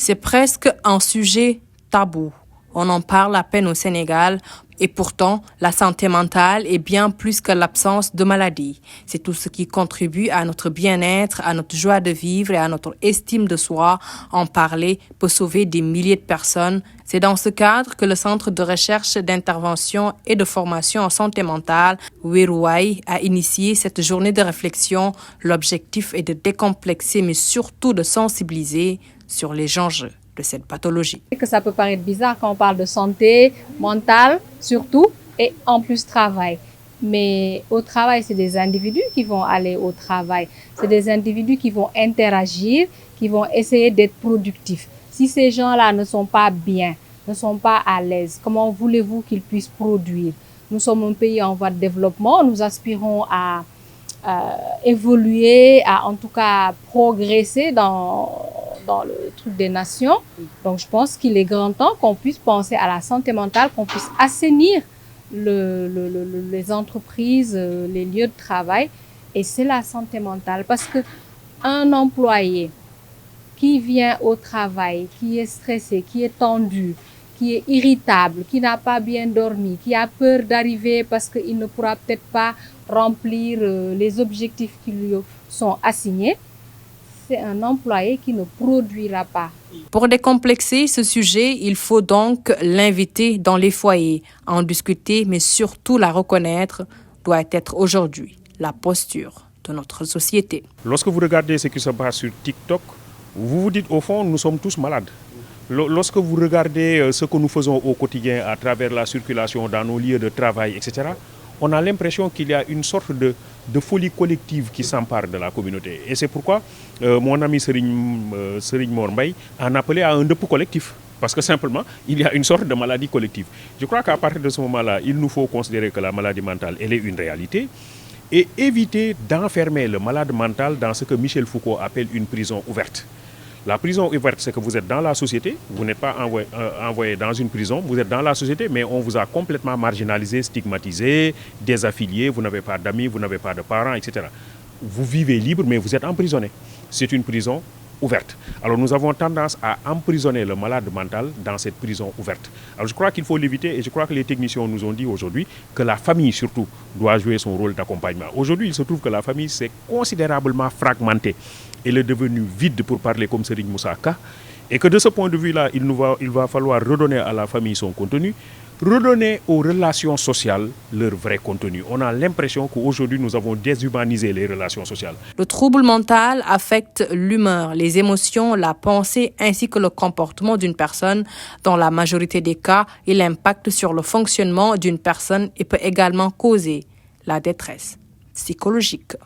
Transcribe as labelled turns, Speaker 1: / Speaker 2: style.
Speaker 1: C'est presque un sujet tabou. On en parle à peine au Sénégal et pourtant, la santé mentale est bien plus que l'absence de maladie. C'est tout ce qui contribue à notre bien-être, à notre joie de vivre et à notre estime de soi. En parler peut sauver des milliers de personnes. C'est dans ce cadre que le Centre de recherche, d'intervention et de formation en santé mentale, Wérouaye, a initié cette journée de réflexion. L'objectif est de décomplexer, mais surtout de sensibiliser sur les enjeux de cette pathologie.
Speaker 2: Que ça peut paraître bizarre quand on parle de santé mentale, surtout, et en plus travail. Mais au travail, c'est des individus qui vont aller au travail. C'est des individus qui vont interagir, qui vont essayer d'être productifs. Si ces gens-là ne sont pas bien, ne sont pas à l'aise, comment voulez-vous qu'ils puissent produire? Nous sommes un pays en voie de développement, nous aspirons à évoluer, à en tout cas progresser dans le truc des nations. Donc je pense qu'il est grand temps qu'on puisse penser à la santé mentale, qu'on puisse assainir les entreprises, les lieux de travail. Et c'est la santé mentale parce que un employé qui vient au travail, qui est stressé, qui est tendu, qui est irritable, qui n'a pas bien dormi, qui a peur d'arriver parce qu'il ne pourra peut-être pas remplir les objectifs qui lui sont assignés, c'est un employé qui ne produira pas.
Speaker 1: Pour décomplexer ce sujet, il faut donc l'inviter dans les foyers, en discuter, mais surtout la reconnaître doit être aujourd'hui la posture de notre société.
Speaker 3: Lorsque vous regardez ce qui se passe sur TikTok, vous vous dites au fond, nous sommes tous malades. Lorsque vous regardez ce que nous faisons au quotidien à travers la circulation dans nos lieux de travail, etc., on a l'impression qu'il y a une sorte de folie collective qui s'empare de la communauté. Et c'est pourquoi mon ami Serigne Mor Mbaye en appelait à un deuil collectif. Parce que simplement, il y a une sorte de maladie collective. Je crois qu'à partir de ce moment-là, il nous faut considérer que la maladie mentale, elle est une réalité et éviter d'enfermer le malade mental dans ce que Michel Foucault appelle une prison ouverte. La prison ouverte, c'est que vous êtes dans la société, vous n'êtes pas envoyé dans une prison, vous êtes dans la société, mais on vous a complètement marginalisé, stigmatisé, désaffilié, vous n'avez pas d'amis, vous n'avez pas de parents, etc. Vous vivez libre, mais vous êtes emprisonné. C'est une prison ouverte. Alors nous avons tendance à emprisonner le malade mental dans cette prison ouverte. Alors je crois qu'il faut l'éviter et je crois que les techniciens nous ont dit aujourd'hui que la famille surtout doit jouer son rôle d'accompagnement. Aujourd'hui, il se trouve que la famille s'est considérablement fragmentée. Elle est devenue vide pour parler comme Serigne Moussa Ka et que de ce point de vue-là, il va falloir redonner à la famille son contenu, redonner aux relations sociales leur vrai contenu. On a l'impression qu'aujourd'hui, nous avons déshumanisé les relations sociales.
Speaker 1: Le trouble mental affecte l'humeur, les émotions, la pensée ainsi que le comportement d'une personne. Dans la majorité des cas, il impacte sur le fonctionnement d'une personne et peut également causer la détresse psychologique.